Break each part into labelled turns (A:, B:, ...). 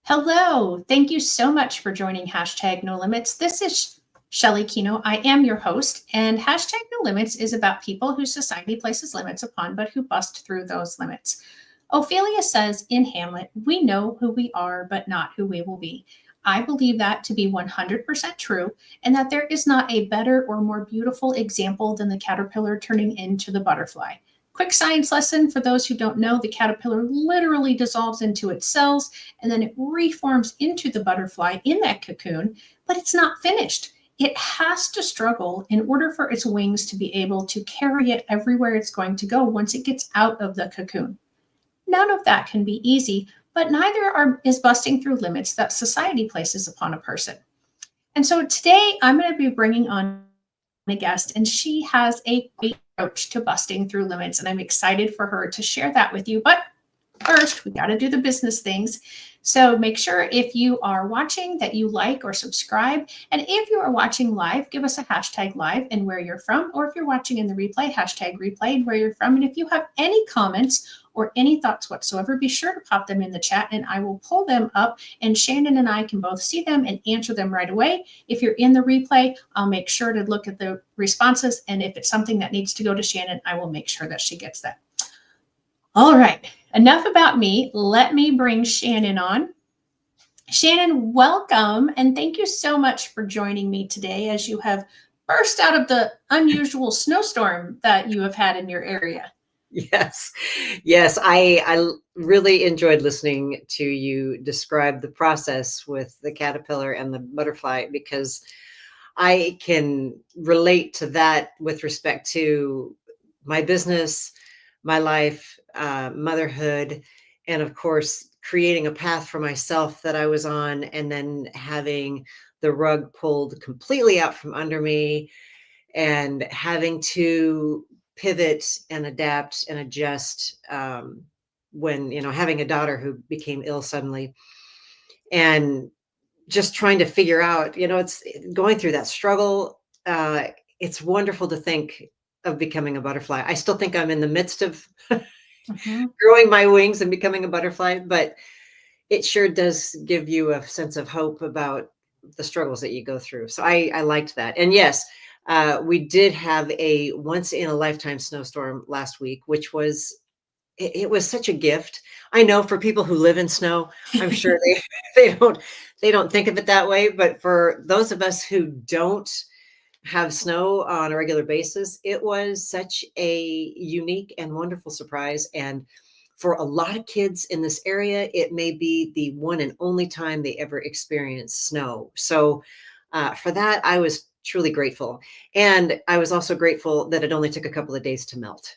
A: Hello. Thank you so much for joining hashtag No Limits. This is Shelly Kino. I am your host, and hashtag No Limits is about people who society places limits upon, but who bust through those limits. Ophelia says in Hamlet, "We know who we are, but not who we will be." I believe that to be 100% true, and that there is not a better or more beautiful example than the caterpillar turning into the butterfly. Quick science lesson for those who don't know: the caterpillar literally dissolves into its cells and then it reforms into the butterfly in that cocoon, but it's not finished. It has to struggle in order for its wings to be able to carry it everywhere it's going to go once it gets out of the cocoon. None of that can be easy, but is busting through limits that society places upon a person. And so today I'm going to be bringing on a guest, and she has a great approach to busting through limits, and I'm excited for her to share that with you. But first, we got to do the business things. So make sure if you are watching that you like or subscribe. And if you are watching live, give us a hashtag live and where you're from. Or if you're watching in the replay, hashtag replay and where you're from. And if you have any comments or any thoughts whatsoever, be sure to pop them in the chat and I will pull them up, and Shannon and I can both see them and answer them right away. If you're in the replay, I'll make sure to look at the responses. And if it's something that needs to go to Shannon, I will make sure that she gets that. All right, enough about me. Let me bring Shannon on. Shannon, welcome, and thank you so much for joining me today as you have burst out of the unusual snowstorm that you have had in your area.
B: Yes, yes, I really enjoyed listening to you describe the process with the caterpillar and the butterfly, because I can relate to that with respect to my business, my life, motherhood, and of course, creating a path for myself that I was on, and then having the rug pulled completely out from under me and having to pivot and adapt and adjust when, having a daughter who became ill suddenly, and just trying to figure out, it's going through that struggle. It's wonderful to think of becoming a butterfly. I still think I'm in the midst of growing my wings and becoming a butterfly, but it sure does give you a sense of hope about the struggles that you go through. So I liked that. And yes, we did have a once in a lifetime snowstorm last week, which was, it was such a gift. I know for people who live in snow, I'm sure they don't think of it that way. But for those of us who don't have snow on a regular basis, it was such a unique and wonderful surprise. And for a lot of kids in this area, it may be the one and only time they ever experience snow. So for that, I was truly grateful. And I was also grateful that it only took a couple of days to melt.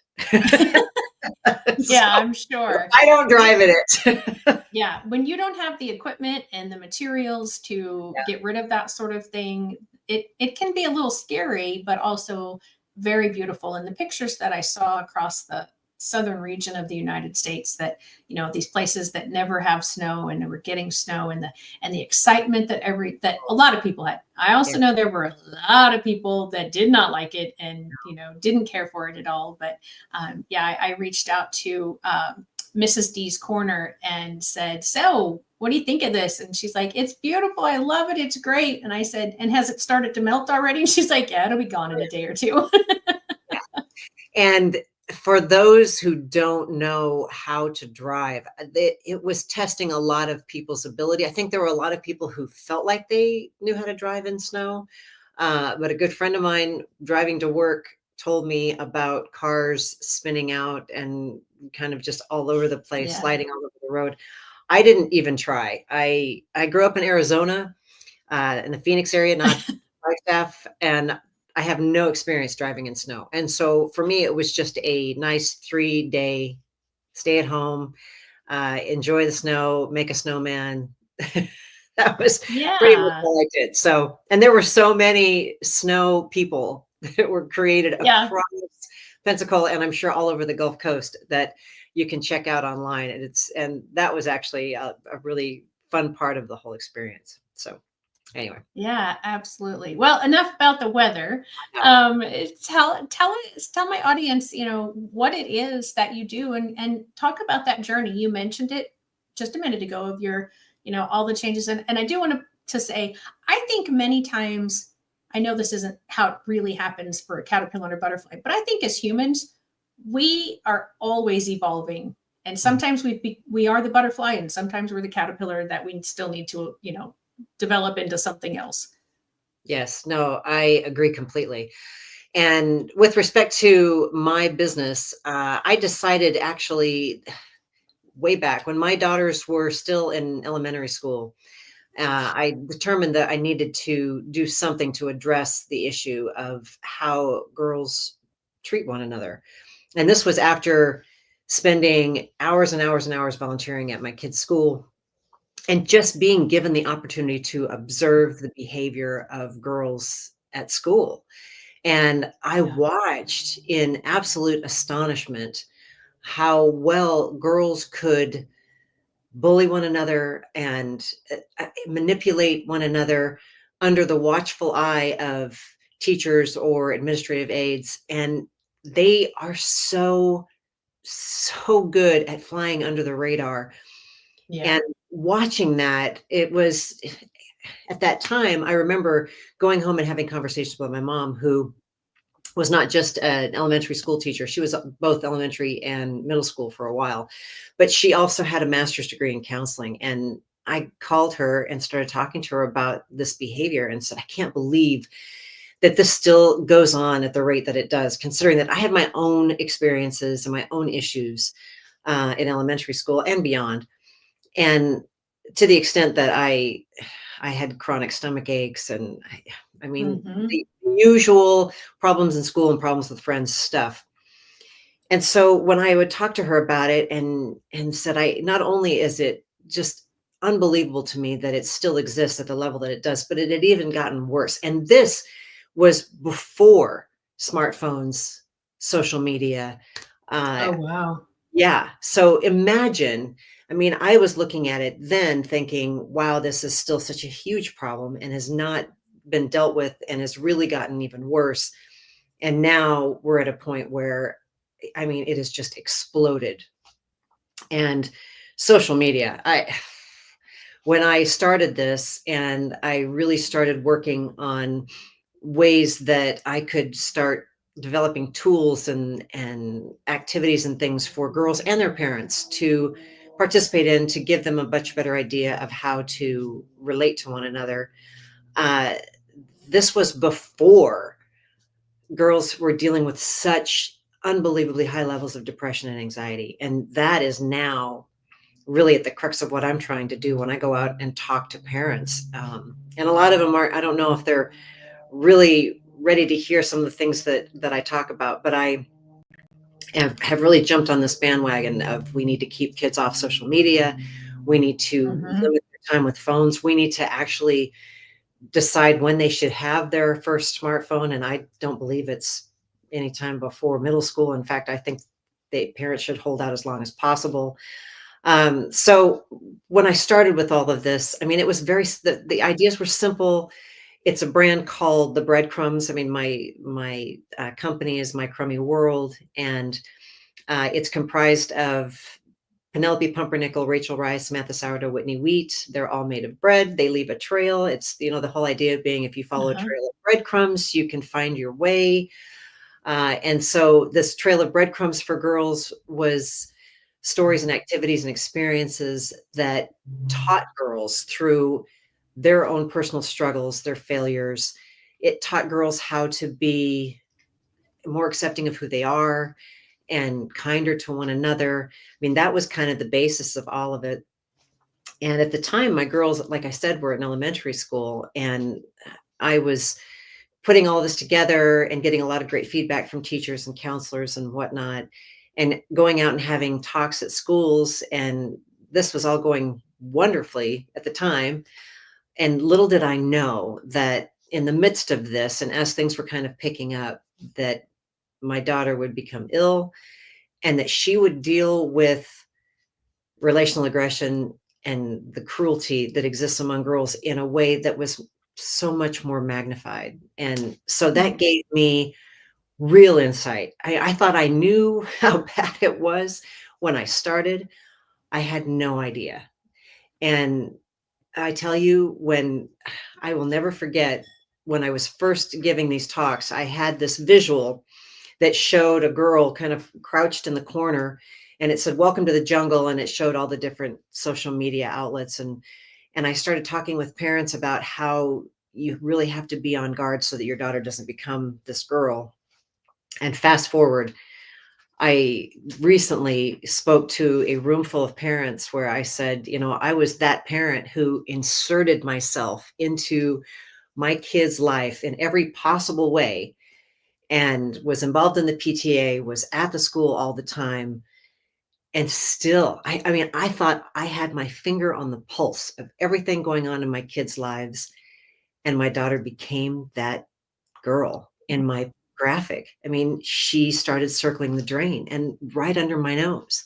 A: Yeah, I'm sure.
B: I don't drive in it.
A: Yeah, when you don't have the equipment and the materials to get rid of that sort of thing, it can be a little scary, but also very beautiful. And the pictures that I saw across the southern region of the United States, that these places that never have snow and we're getting snow, and the excitement that a lot of people had. I also know there were a lot of people that did not like it and didn't care for it at all. But I reached out to Mrs. D's Corner and said, "So what do you think of this?" And she's like, "It's beautiful. I love it. It's great." And I said, "And has it started to melt already?" And she's like, "Yeah, it'll be gone in a day or two."
B: And for those who don't know how to drive, it was testing a lot of people's ability. I think there were a lot of people who felt like they knew how to drive in snow. But a good friend of mine driving to work told me about cars spinning out and kind of just all over the place, sliding all over the road. I didn't even try. I grew up in Arizona, in the Phoenix area, not Flagstaff, and I have no experience driving in snow. And so for me, it was just a nice 3-day stay at home, enjoy the snow, make a snowman. That was pretty much all I did. So, and there were so many snow people that were created across Pensacola, and I'm sure all over the Gulf Coast, that you can check out online. And that was actually a really fun part of the whole experience. So anyway.
A: Yeah, absolutely. Well, enough about the weather. Tell my audience, what it is that you do, and talk about that journey. You mentioned it just a minute ago of your all the changes. And I do want to say, I think many times, I know this isn't how it really happens for a caterpillar or butterfly, but I think as humans, we are always evolving. And sometimes we are the butterfly, and sometimes we're the caterpillar that we still need to, develop into something else.
B: Yes, no, I agree completely. And with respect to my business, I decided actually way back when my daughters were still in elementary school, I determined that I needed to do something to address the issue of how girls treat one another. And this was after spending hours and hours and hours volunteering at my kids' school and just being given the opportunity to observe the behavior of girls at school. And I
A: Yeah.
B: watched in absolute astonishment how well girls could bully one another and manipulate one another under the watchful eye of teachers or administrative aides. And they are so good at flying under the radar.
A: Yeah.
B: And watching that, it was at that time, I remember going home and having conversations with my mom, who was not just an elementary school teacher. She was both elementary and middle school for a while, but she also had a master's degree in counseling. And I called her and started talking to her about this behavior and said, I can't believe that this still goes on at the rate that it does, considering that I have my own experiences and my own issues in elementary school and beyond. And to the extent that I had chronic stomach aches and I mean,
A: Mm-hmm.
B: the usual problems in school and problems with friends stuff. And so when I would talk to her about it and said, I not only is it just unbelievable to me that it still exists at the level that it does, but it had even gotten worse. And this was before smartphones, social media.
A: Oh,
B: Uh,
A: wow.
B: yeah. So imagine, I mean, I was looking at it then thinking, wow, this is still such a huge problem and has not been dealt with and has really gotten even worse. And now we're at a point where, I mean, it has just exploded. And social media, when I started this and I really started working on ways that I could start developing tools and activities and things for girls and their parents to participate in, to give them a much better idea of how to relate to one another. Uh, this was before girls were dealing with such unbelievably high levels of depression and anxiety. And that is now really at the crux of what I'm trying to do when I go out and talk to parents. And a lot of them are, I don't know if they're really ready to hear some of the things that I talk about, but I have really jumped on this bandwagon of we need to keep kids off social media. We need to
A: Mm-hmm.
B: limit their time with phones. We need to actually decide when they should have their first smartphone. And I don't believe it's anytime before middle school. In fact, I think the parents should hold out as long as possible. So when I started with all of this, I mean, it was the ideas were simple. It's a brand called the Breadcrumbs. I mean, my company is My Crummy World, and it's comprised of Penelope Pumpernickel, Rachel Rice, Samantha Sourdough, Whitney Wheat. They're all made of bread. They leave a trail. It's, the whole idea being if you follow a
A: Uh-huh.
B: trail of breadcrumbs, you can find your way. And so this trail of breadcrumbs for girls was stories and activities and experiences that taught girls through their own personal struggles, their failures. It taught girls how to be more accepting of who they are and kinder to one another. I mean, that was kind of the basis of all of it. And at the time, my girls, like I said, were in elementary school, and I was putting all this together and getting a lot of great feedback from teachers and counselors and whatnot, and going out and having talks at schools. And this was all going wonderfully at the time. And little did I know that in the midst of this, and as things were kind of picking up, that my daughter would become ill and that she would deal with relational aggression and the cruelty that exists among girls in a way that was so much more magnified. And so that gave me real insight. I thought I knew how bad it was when I started. I had no idea. And I tell you, when I will never forget when I was first giving these talks, I had this visual that showed a girl kind of crouched in the corner, and it said, "Welcome to the jungle." And it showed all the different social media outlets. And I started talking with parents about how you really have to be on guard so that your daughter doesn't become this girl. And fast forward, I recently spoke to a room full of parents where I said, I was that parent who inserted myself into my kid's life in every possible way and was involved in the PTA, was at the school all the time. And still, I mean, I thought I had my finger on the pulse of everything going on in my kids' lives. And my daughter became that girl in my graphic. I mean, she started circling the drain and right under my nose.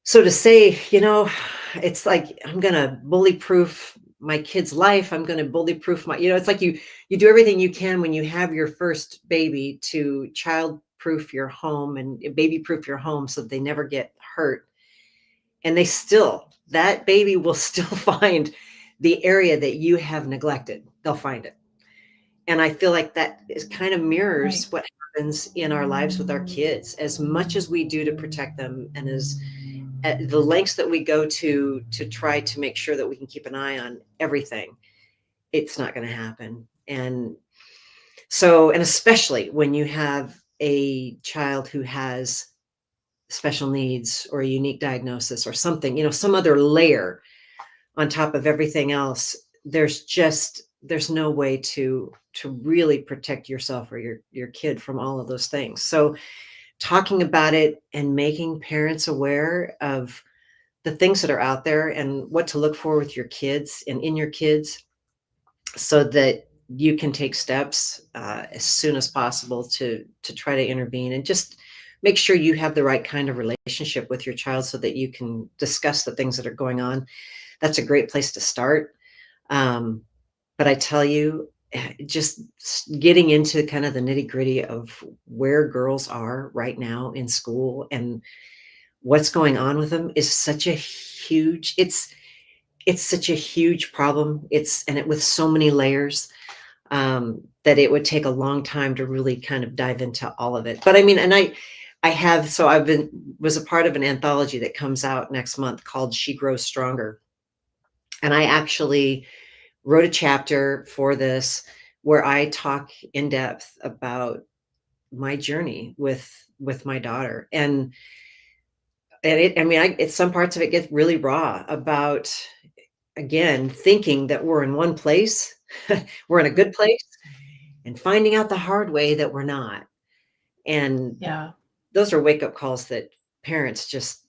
B: So to say, it's like I'm going to bully proof my kid's life. I'm going to bully proof my, it's like you do everything you can when you have your first baby to child proof your home and baby proof your home so that they never get hurt. And that baby will still find the area that you have neglected. They'll find it. And I feel like that is kind of mirrors what happens in our lives with our kids. As much as we do to protect them, and as at the lengths that we go to try to make sure that we can keep an eye on everything, it's not going to happen. And so, and especially when you have a child who has special needs or a unique diagnosis or something, some other layer on top of everything else, there's no way to really protect yourself or your kid from all of those things. So talking about it and making parents aware of the things that are out there and what to look for with your kids and in your kids, so that you can take steps as soon as possible to try to intervene and just make sure you have the right kind of relationship with your child so that you can discuss the things that are going on. That's a great place to start. But I tell you, just getting into kind of the nitty gritty of where girls are right now in school and what's going on with them is such a huge, it's such a huge problem. With so many layers, that it would take a long time to really kind of dive into all of it. But I mean, and was a part of an anthology that comes out next month called She Grows Stronger. And I actually wrote a chapter for this where I talk in depth about my journey with my daughter. And it's some parts of it get really raw about, again, thinking that we're in one place, we're in a good place, and finding out the hard way that we're not. And those are wake-up calls that parents just,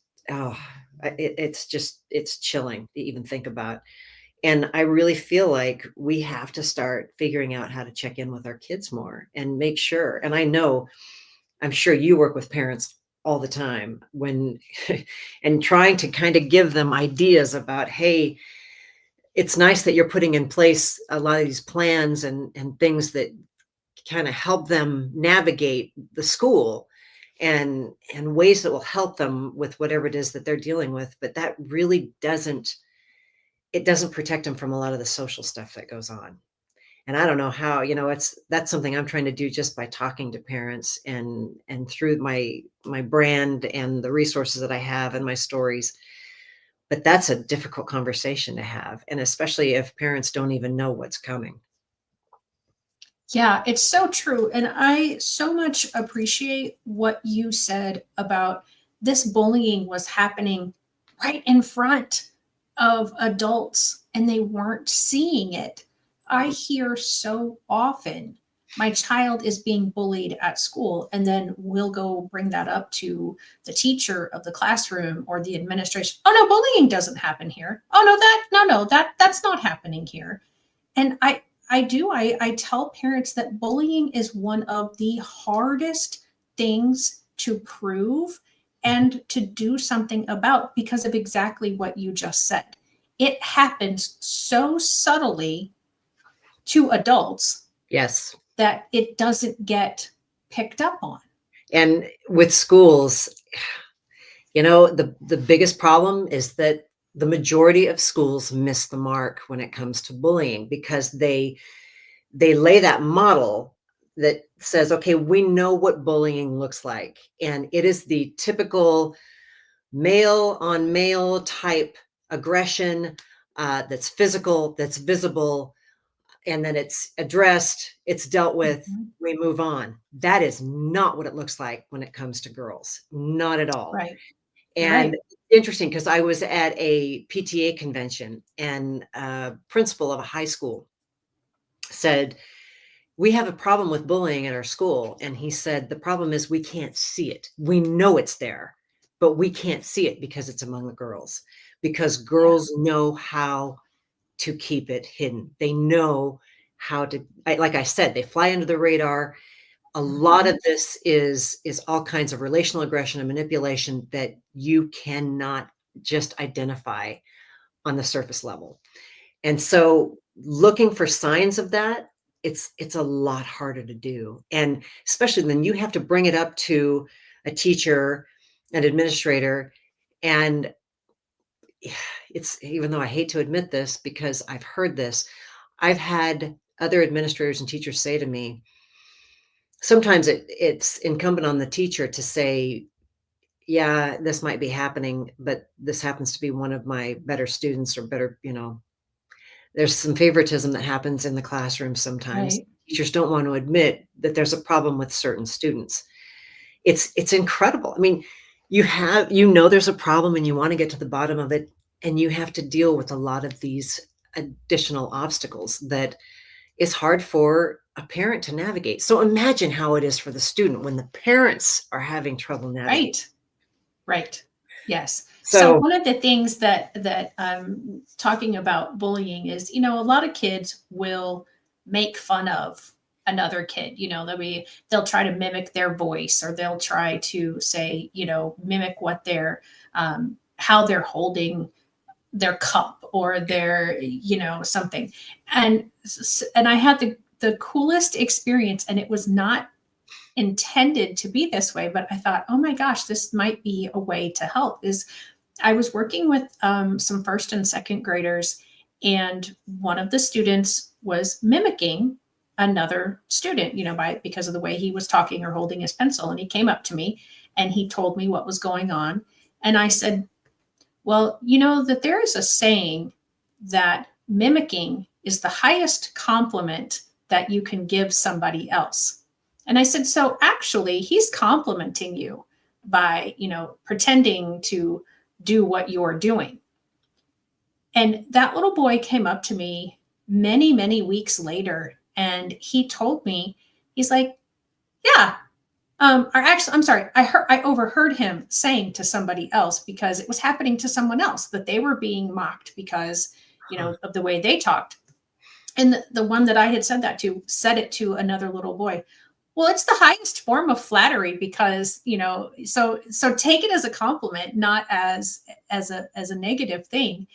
B: it's chilling to even think about. And I really feel like we have to start figuring out how to check in with our kids more and make sure. And I'm sure you work with parents all the time and trying to kind of give them ideas about, hey, it's nice that you're putting in place a lot of these plans and things that kind of help them navigate the school and ways that will help them with whatever it is that they're dealing with. But that really doesn't protect them from a lot of the social stuff that goes on. And I don't know how, that's something I'm trying to do just by talking to parents and through my brand and the resources that I have and my stories. But that's a difficult conversation to have. And especially if parents don't even know what's coming.
A: Yeah, it's so true. And I so much appreciate what you said about this bullying was happening right in front of adults and they weren't seeing it. I hear so often my child is being bullied at school, and then we'll go bring that up to the teacher of the classroom or the administration. Oh no, bullying doesn't happen here. Oh no, that's not happening here. And I tell parents that bullying is one of the hardest things to prove and to do something about because of exactly what you just said. It happens so subtly to adults.
B: Yes.
A: That it doesn't get picked up on.
B: And with schools, the biggest problem is that the majority of schools miss the mark when it comes to bullying, because they lay that model that says, okay, we know what bullying looks like, and it is the typical male on male type aggression, that's physical, that's visible, and then it's addressed, it's dealt with,
A: Mhm.
B: we move on. That is not what it looks like when it comes to girls, not at all.
A: Right.
B: And
A: Right.
B: interesting, because I was at a PTA convention, and a principal of a high school said, we have a problem with bullying at our school. And he said, the problem is we can't see it. We know it's there, but we can't see it because it's among the girls, because
A: Yeah.
B: girls know how to keep it hidden. They know how to, like I said, they fly under the radar. A lot
A: Mhm.
B: of this is all kinds of relational aggression and manipulation that you cannot just identify on the surface level. And so looking for signs of that, it's a lot harder to do. And especially then you have to bring it up to a teacher, an administrator, and it's, even though I hate to admit this because I've heard this, I've had other administrators and teachers say to me, sometimes it's incumbent on the teacher to say, yeah, this might be happening, but this happens to be one of my better students, or better, there's some favoritism that happens in the classroom sometimes.
A: Right.
B: Teachers don't want to admit that there's a problem with certain students. It's incredible. I mean, there's a problem and you want to get to the bottom of it, and you have to deal with a lot of these additional obstacles that is hard for a parent to navigate. So imagine how it is for the student when the parents are having trouble navigating.
A: Right. Right. Yes. So
B: So
A: one of the things that talking about bullying is, a lot of kids will make fun of another kid. They'll try to mimic their voice, or they'll try to say, mimic what they're how they're holding their cup, or their, something. And I had the coolest experience, and it was not intended to be this way, but I thought, oh my gosh, this might be a way to help. Is I was working with some first and second graders, and one of the students was mimicking another student, because of the way he was talking or holding his pencil. And he came up to me and he told me what was going on. And I said, well, that there is a saying that mimicking is the highest compliment that you can give somebody else. And I said, so actually, he's complimenting you by, pretending to do what you're doing. And that little boy came up to me many, many weeks later, and he told me, he's like, yeah, or actually, I'm sorry, I overheard him saying to somebody else, because it was happening to someone else, that they were being mocked because,
B: huh,
A: of the way they talked. And the one that I had said that to said it to another little boy. Well, it's the highest form of flattery, because, so take it as a compliment, not as a negative thing.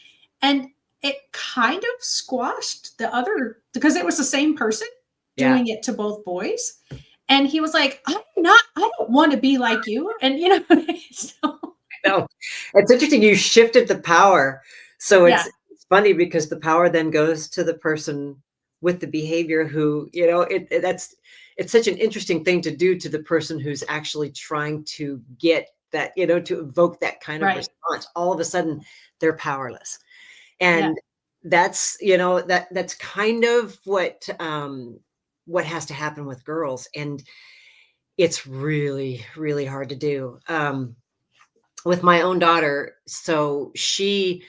A: And it kind of squashed the other, because it was the same person
B: yeah.
A: doing it to both boys. And he was like, I don't want to be like you. And, so
B: No, it's interesting. You shifted the power. So
A: yeah,
B: it's funny because the power then goes to the person with the behavior who, it's such an interesting thing to do to the person who's actually trying to get that, to evoke that kind of
A: right.
B: response. All of a sudden they're powerless.
A: Yeah.
B: And that's kind of what has to happen with girls. And it's really, really hard to do. With my own daughter. So she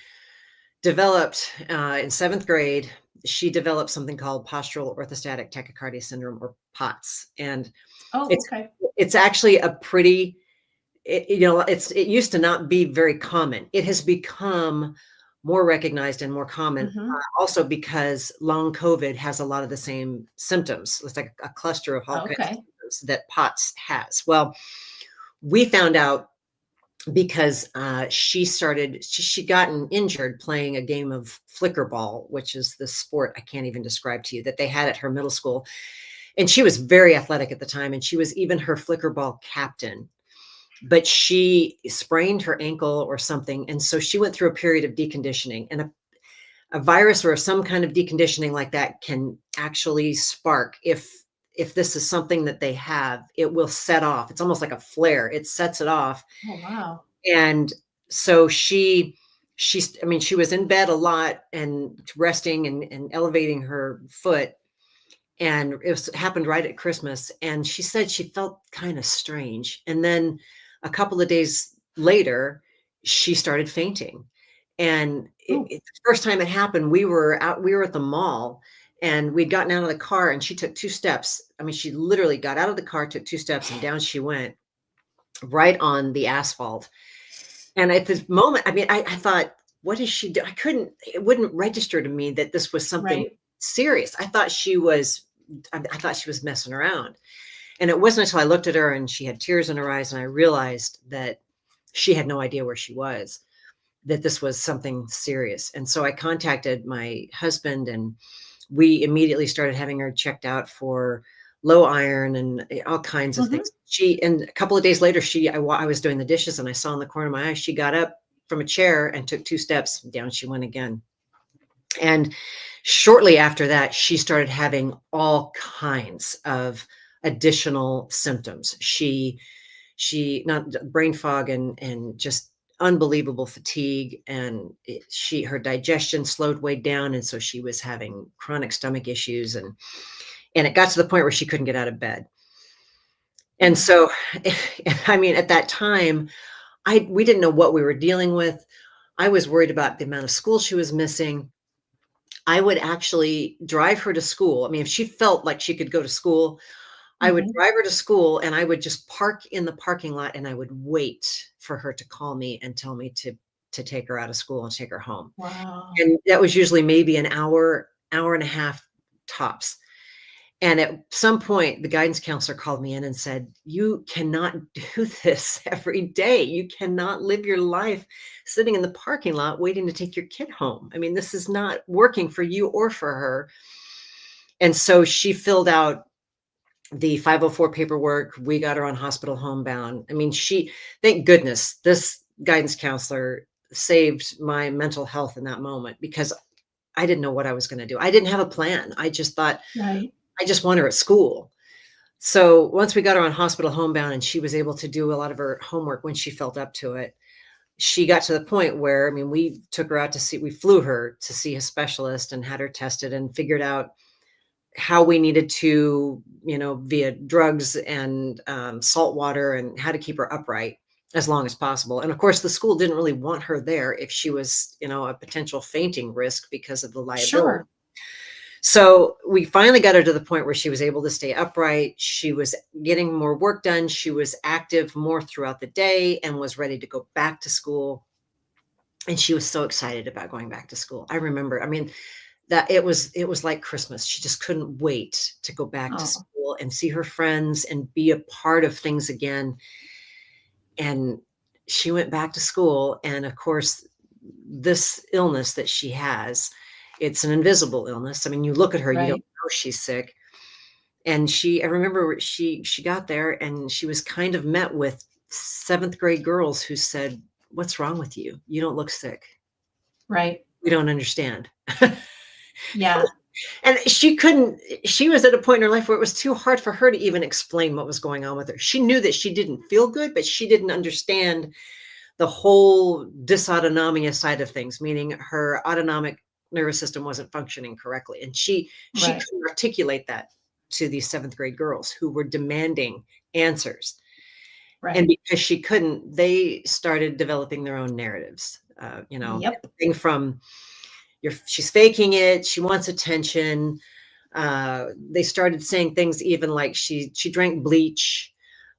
B: developed in seventh grade, she developed something called postural orthostatic tachycardia syndrome, or POTS. And
A: Oh,
B: it's
A: okay.
B: it's actually a pretty, it used to not be very common. It has become more recognized and more common,
A: Hmm.
B: also because long COVID has a lot of the same symptoms. It's like a cluster of all kinds of
A: Okay.
B: symptoms that POTS has. Well, we found out because she gotten injured playing a game of flicker ball, which is the sport I can't even describe to you, that they had at her middle school. And she was very athletic at the time, and she was even her flicker ball captain. but she sprained her ankle or something. And so she went through a period of deconditioning, and a virus or some kind of deconditioning like that can actually spark. If this is something that they have, it will set off. It's almost like a flare. It sets it off.
A: Oh, wow.
B: And so I mean, she was in bed a lot and resting and elevating her foot. And happened right at Christmas. And she said she felt kind of strange. And then a couple of days later, she started fainting. And
A: Oh,
B: the first time it happened, we were at the mall, and we'd gotten out of the car, and she took 2 steps. I mean, she literally got out of the car, took 2 steps, and down she went right on the asphalt. And at this moment, I mean, I thought, what is she doing? It wouldn't register to me that this was something
A: right.
B: serious. I thought she was messing around. And it wasn't until I looked at her and she had tears in her eyes, and I realized that she had no idea where she was, that this was something serious. And so I contacted my husband, and we immediately started having her checked out for low iron and all kinds of things. And a couple of days later, I was doing the dishes, and I saw in the corner of my eye, she got up from a chair and took 2 steps, down she went again. And shortly after that, she started having all kinds of additional symptoms. She not brain fog and just unbelievable fatigue, and her digestion slowed way down, and so she was having chronic stomach issues, and it got to the point where she couldn't get out of bed. And so, I mean, at that time, we didn't know what we were dealing with. I was worried about the amount of school she was missing. I would actually drive her to school. I mean, if she felt like she could go to school, I would drive her to school, and I would just park in the parking lot, and I would wait for her to call me and tell me to take her out of school and take her home.
A: Wow.
B: And that was usually maybe an hour and a half tops. And at some point, the guidance counselor called me in and said, "You cannot do this every day. You cannot live your life sitting in the parking lot waiting to take your kid home. I mean, this is not working for you or for her." And so she filled out the 504 paperwork. We got her on hospital homebound. I mean, thank goodness, this guidance counselor saved my mental health in that moment, because I didn't know what I was going to do. I didn't have a plan. I just thought,
A: Right.
B: I just want her at school. So once we got her on hospital homebound and she was able to do a lot of her homework when she felt up to it, she got to the point where, I mean, we flew her to see a specialist and had her tested and figured out how we needed to, via drugs and salt water, and how to keep her upright as long as possible. And of course, the school didn't really want her there if she was, a potential fainting risk because of the liability.
A: Sure.
B: So we finally got her to the point where she was able to stay upright. She was getting more work done. She was active more throughout the day and was ready to go back to school. And she was so excited about going back to school. I remember, I mean, that it was like Christmas. She just couldn't wait to go back to school and see her friends and be a part of things again. And she went back to school. And of course, this illness that she has, it's an invisible illness. I mean, you look at her, you don't know she's sick. And I remember she got there, and she was kind of met with 7th grade girls who said, "What's wrong with you? You don't look sick."
A: Right.
B: We don't understand.
A: Yeah.
B: And she was at a point in her life where it was too hard for her to even explain what was going on with her. She knew that she didn't feel good, but she didn't understand the whole dysautonomia side of things, meaning her autonomic nervous system wasn't functioning correctly. And she couldn't articulate that to these 7th grade girls who were demanding answers.
A: Right.
B: And because she couldn't, they started developing their own narratives, everything from she's faking it, she wants attention. They started saying things even like she drank bleach.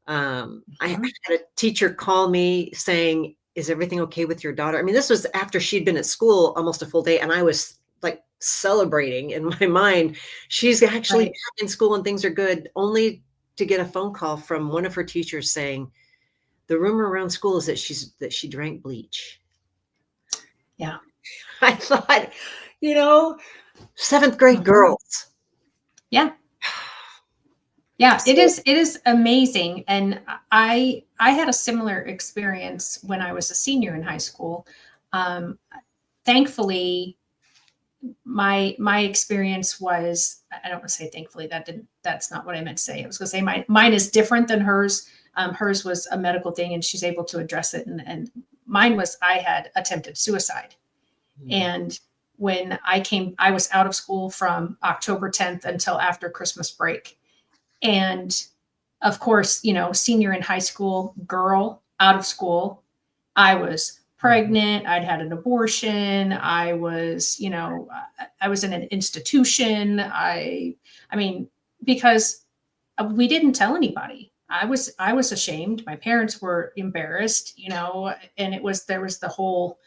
B: I had a teacher call me saying, "Is everything okay with your daughter?" I mean, this was after she'd been at school almost a full day, and I was like celebrating in my mind. She's actually back in school and things are good, only to get a phone call from one of her teachers saying, "The rumor around school is that she drank bleach."
A: Yeah.
B: I thought, 7th grade girls.
A: Yeah. Yeah, it is amazing. And I had a similar experience when I was a senior in high school. Um, Thankfully, my experience was, I don't want to say thankfully, that's not what I meant to say. I was going to say mine is different than hers. Hers was a medical thing and she's able to address it. And mine was, I had attempted suicide. And when I was out of school from October 10th until after Christmas break. And of course, senior in high school, girl, out of school, I was pregnant. I'd had an abortion. I was in an institution. I mean, because we didn't tell anybody. I was ashamed. My parents were embarrassed, and there was the whole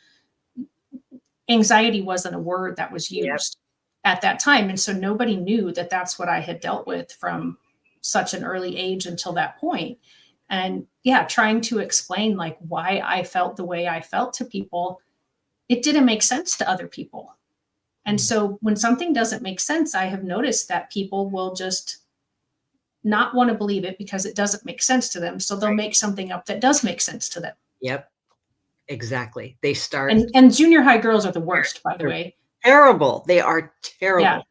A: anxiety wasn't a word that was used at that time. And so nobody knew that that's what I had dealt with from such an early age until that point. And yeah, trying to explain like why I felt the way I felt to people, it didn't make sense to other people. And so when something doesn't make sense, I have noticed that people will just not want to believe it because it doesn't make sense to them. So they'll make something up that does make sense to them.
B: Yep. Exactly. They start.
A: And junior high girls are the worst, by the way.
B: Terrible. They are terrible. Yeah.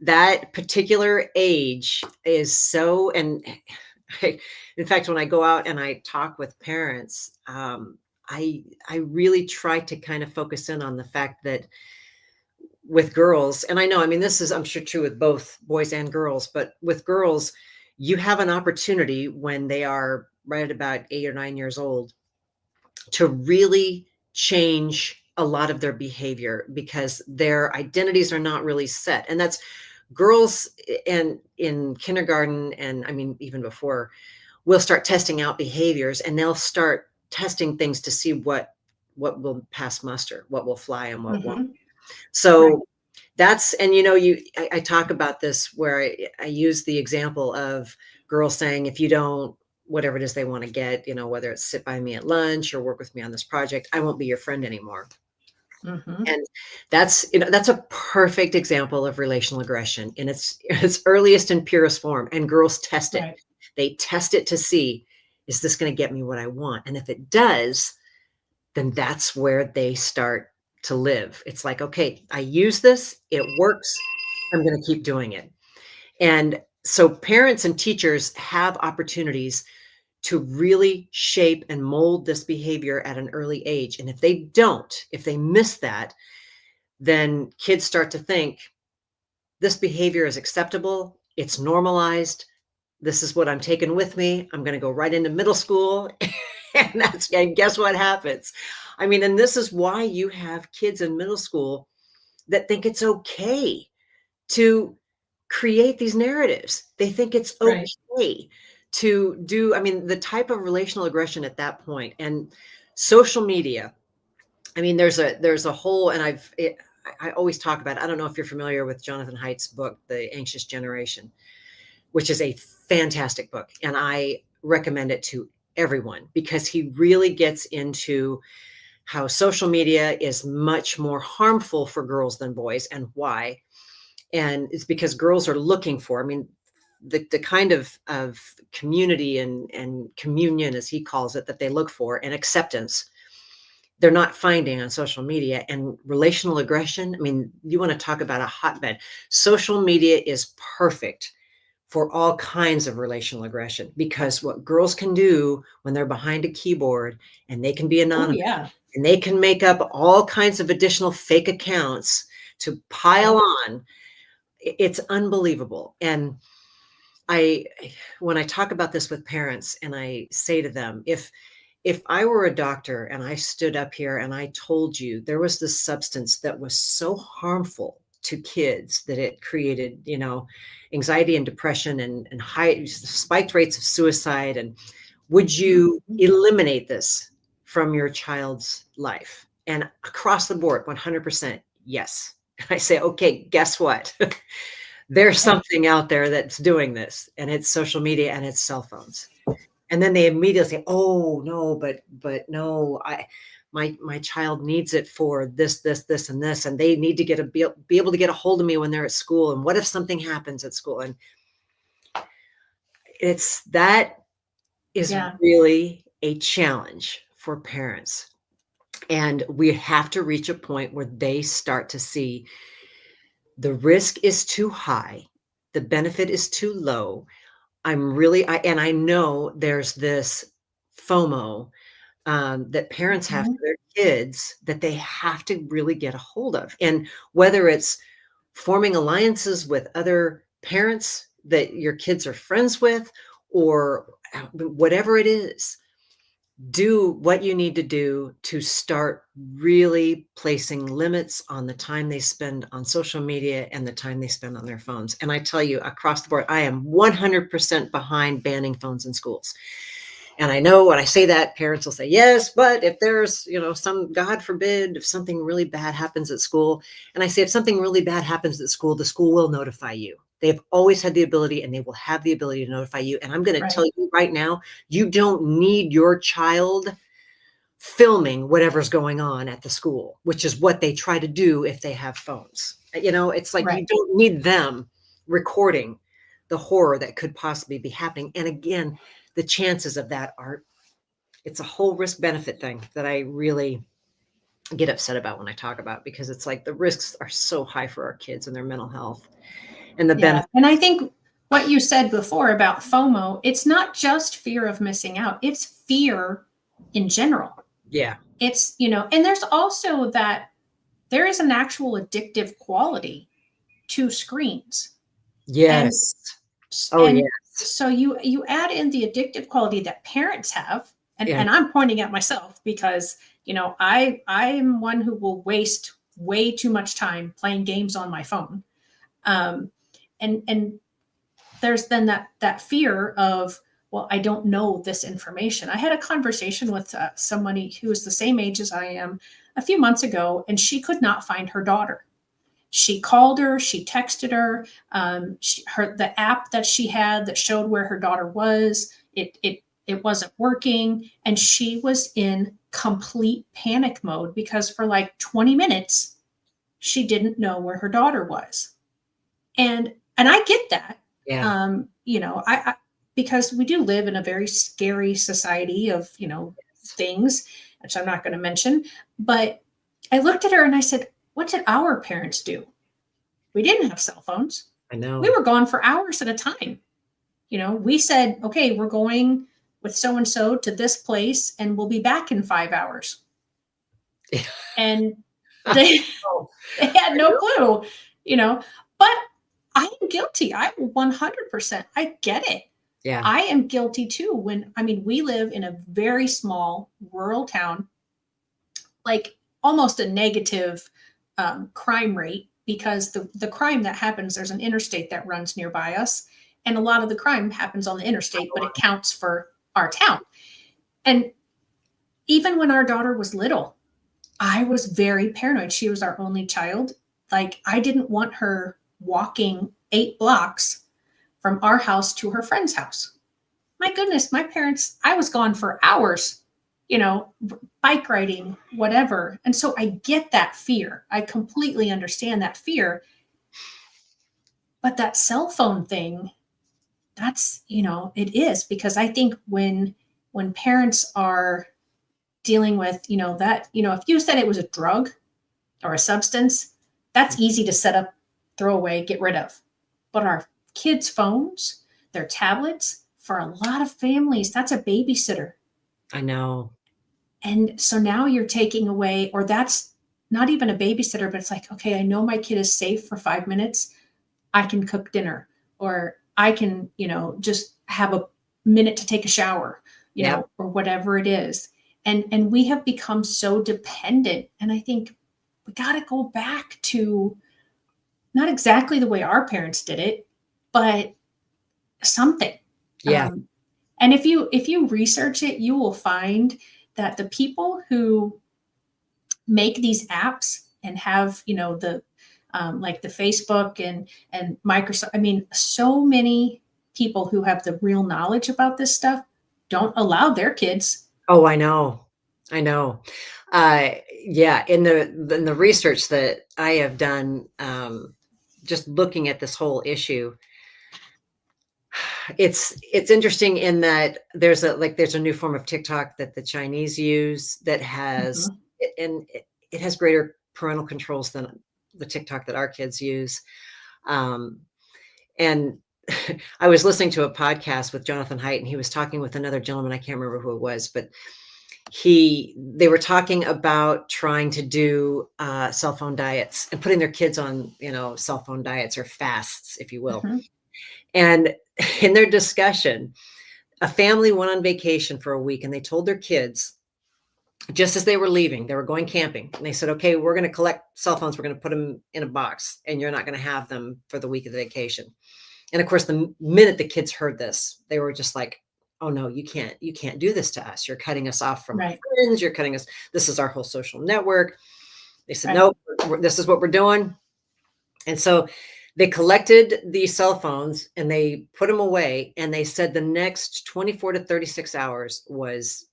B: That particular age is so, and in fact, when I go out and I talk with parents, I really try to kind of focus in on the fact that with girls, and I know, I mean, this is, I'm sure, true with both boys and girls, but with girls, you have an opportunity when they are right at about 8 or 9 years old to really change a lot of their behavior because their identities are not really set. And that's girls and in kindergarten, and I mean, even before, will start testing out behaviors and they'll start testing things to see what will pass muster, what will fly and what won't. So that's, and I talk about this where I use the example of girls saying, if you don't, whatever it is they want to get, whether it's sit by me at lunch or work with me on this project, I won't be your friend anymore. And that's a perfect example of relational aggression in its earliest and purest form. And girls test it. Right. They test it to see, is this going to get me what I want? And if it does, then that's where they start to live. It's like, okay, I use this, it works, I'm going to keep doing it. And so parents and teachers have opportunities to really shape and mold this behavior at an early age. And if they don't, if they miss that, then kids start to think this behavior is acceptable, it's normalized, this is what I'm taking with me, I'm going to go right into middle school. And guess what happens? I mean, and this is why you have kids in middle school that think it's okay to create these narratives. They think it's okay to do, I mean, the type of relational aggression at that point. And social media, I mean, there's a whole, and I always talk about it. I don't know if you're familiar with Jonathan Haidt's book, The Anxious Generation, which is a fantastic book. And I recommend it to everyone because he really gets into how social media is much more harmful for girls than boys and why. And it's because girls are looking for, I mean, the kind of community and communion, as he calls it, that they look for, and acceptance, they're not finding on social media. And relational aggression, I mean, you want to talk about a hotbed. Social media is perfect for all kinds of relational aggression because what girls can do when they're behind a keyboard and they can be anonymous and they can make up all kinds of additional fake accounts to pile on, it's unbelievable. And when I talk about this with parents and I say to them, if I were a doctor and I stood up here and I told you there was this substance that was so harmful to kids that it created, anxiety and depression and high spiked rates of suicide, and would you eliminate this from your child's life? And across the board, 100%, yes. I say, okay, guess what? There's something out there that's doing this, and it's social media and it's cell phones. And then they immediately say, oh no, but no, my child needs it for this, and this, and they need to be able to get a hold of me when they're at school. And what if something happens at school? And that is
A: Yeah.
B: really a challenge for parents. And we have to reach a point where they start to see the risk is too high, the benefit is too low. And I know there's this FOMO that parents have
A: Mhm.
B: for their kids that they have to really get a hold of. And whether it's forming alliances with other parents that your kids are friends with, or whatever it is, do what you need to do to start really placing limits on the time they spend on social media and the time they spend on their phones. And I tell you, across the board, I am 100% behind banning phones in schools. And I know when I say that, parents will say, yes, but if there's, some, God forbid, if something really bad happens at school, and I say, if something really bad happens at school, the school will notify you. They've always had the ability, and they will have the ability to notify you. And I'm going to tell
A: Right.
B: you right now, you don't need your child filming whatever's going on at the school, which is what they try to do if they have phones. It's like you
A: Right.
B: don't need them recording the horror that could possibly be happening. And again, the chances of that it's a whole risk benefit thing that I really get upset about when I talk about, because it's like the risks are so high for our kids and their mental health, and the
A: Yeah.
B: benefit.
A: And I think what you said before about FOMO, it's not just fear of missing out, it's fear in general.
B: Yeah.
A: It's, and there's also that there is an actual addictive quality to screens. And
B: Yes. Oh,
A: and
B: yes.
A: so you add in the addictive quality that parents have,
B: Yeah.
A: and I'm pointing at myself because I'm one who will waste way too much time playing games on my phone. um, and there's then that fear of, well, I don't know this information. I had a conversation with somebody who is the same age as I am a few months ago, and she could not find her daughter. She called her, she texted her, the app that she had that showed where her daughter was, it wasn't working, and she was in complete panic mode because for like 20 minutes she didn't know where her daughter was. And I get that.
B: Yeah.
A: I because we do live in a very scary society of, things, which I'm not going to mention. But I looked at her and I said, what did our parents do? We didn't have cell phones.
B: I know.
A: We were gone for hours at a time. We said, okay, we're going with so and so to this place and we'll be back in 5 hours. And they they had no clue, but I am guilty. I 100%. I get it.
B: Yeah.
A: I am guilty too. We live in a very small rural town, like almost a negative crime rate, because the crime that happens, there's an interstate that runs nearby us. And a lot of the crime happens on the interstate, but it counts for our town. And even when our daughter was little, I was very paranoid. She was our only child. Like, I didn't want her walking 8 blocks from our house to her friend's house. My goodness, my parents, I was gone for hours, bike riding, whatever. And so I get that fear. I completely understand that fear. But that cell phone thing, that's, it is, because I think when parents are dealing with, that, if you said it was a drug or a substance, that's easy to set up, throw away, get rid of. But our kids' phones, their tablets, for a lot of families, that's a babysitter.
B: I know.
A: And so now you're taking away, or that's not even a babysitter, but it's like, okay, I know my kid is safe for 5 minutes. I can cook dinner, or I can, just have a minute to take a shower, or whatever it is. And we have become so dependent. And I think we got to go back to not exactly the way our parents did it, but something.
B: Yeah.
A: And if you research it, you will find that the people who make these apps and have, the like the Facebook and Microsoft, so many people who have the real knowledge about this stuff don't allow their kids.
B: Oh, I know. I know. Yeah. In the research that I have done, just looking at this whole issue, it's interesting in that there's a new form of TikTok that the Chinese use that has,
A: Mhm.
B: and it has greater parental controls than the TikTok that our kids use. Um, and I was listening to a podcast with Jonathan Haidt, and he was talking with another gentleman. I can't remember who it was, but they were talking about trying to do cell phone diets and putting their kids on, cell phone diets or fasts, if you will.
A: Mhm.
B: And in their discussion, a family went on vacation for a week, and they told their kids, just as they were leaving, they were going camping, and they said, okay, we're going to collect cell phones. We're going to put them in a box, and you're not going to have them for the week of the vacation. And of course, the minute the kids heard this, they were just like, oh no, you can't do this to us. You're cutting us off from our
A: Right.
B: friends. You're cutting us. This is our whole social network. They said,
A: Right.
B: nope, this is what we're doing. And so they collected the cell phones and they put them away. And they said the next 24 to 36 hours was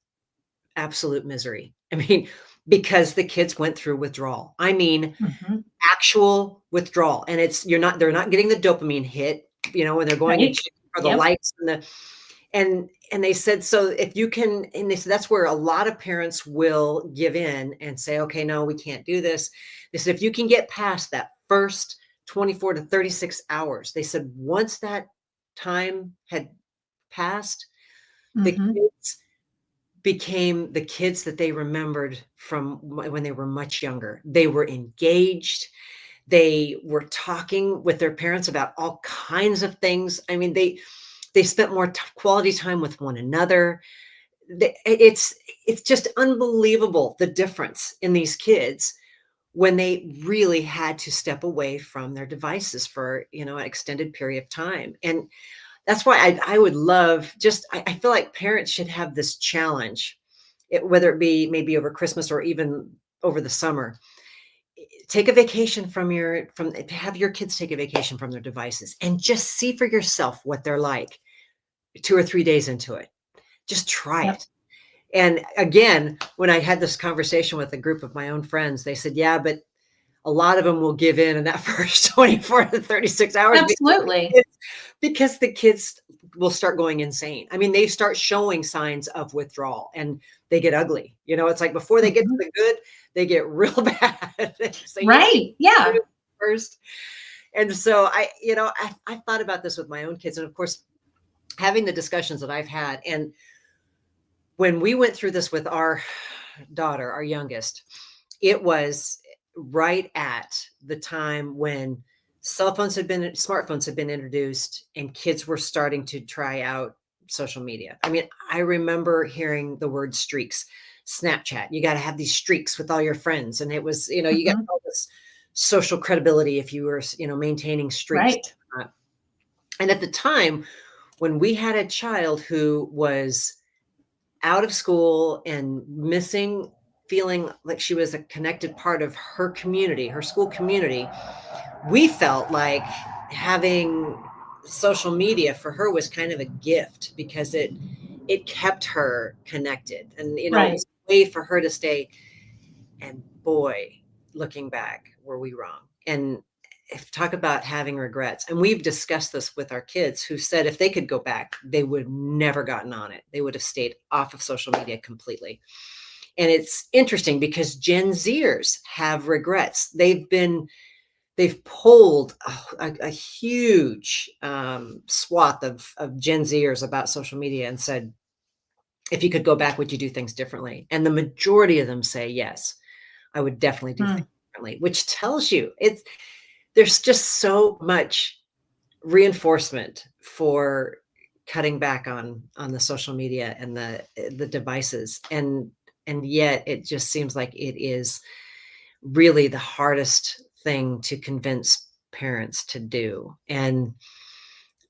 B: absolute misery. I mean, because the kids went through withdrawal. I mean,
A: Mhm.
B: actual withdrawal. And they're not getting the dopamine hit, when they're going and
A: Right.
B: checking for the
A: Yep.
B: likes and they said, so if you can, and they said, that's where a lot of parents will give in and say, okay, no, we can't do this. They said, if you can get past that first 24 to 36 hours, they said, once that time had passed, the
A: Mhm.
B: kids became the kids that they remembered from when they were much younger. They were engaged. They were talking with their parents about all kinds of things. I mean, they spent more quality time with one another. It's just unbelievable, the difference in these kids when they really had to step away from their devices for, an extended period of time. And that's why I would love I feel like parents should have this challenge, whether it be maybe over Christmas or even over the summer. Take a vacation have your kids take a vacation from their devices and just see for yourself what they're like 2 or 3 days into it. Just try
A: Yep.
B: it. And again, when I had this conversation with a group of my own friends, they said, yeah, but a lot of them will give in that first 24 to 36 hours
A: Absolutely.
B: because the kids will start going insane. I mean, they start showing signs of withdrawal and they get ugly. It's like before they get to
A: Mhm.
B: the good, they get real bad. So you need to
A: Right. Yeah.
B: do it first. And so I thought about this with my own kids. And of course, having the discussions that I've had. And when we went through this with our daughter, our youngest, it was right at the time when smartphones had been introduced and kids were starting to try out social media. I mean, I remember hearing the word streaks, Snapchat. You got to have these streaks with all your friends. And it was, you got
A: Mhm.
B: all this social credibility if you were, maintaining streaks.
A: Right.
B: And at the time when we had a child who was out of school and feeling like she was a connected part of her community, her school community, we felt like having social media for her was kind of a gift because it kept her connected, and it
A: Right.
B: was a way for her to stay. And boy, looking back, were we wrong. And if talk about having regrets, and we've discussed this with our kids who said if they could go back, they would never gotten on it. They would have stayed off of social media completely. And it's interesting because Gen Zers have regrets. They've polled a huge swath of Gen Zers about social media and said, if you could go back, would you do things differently? And the majority of them say, yes, I would definitely do things
A: Mm.
B: differently, which tells you there's just so much reinforcement for cutting back on the social media and the devices. And yet it just seems like it is really the hardest thing to convince parents to do.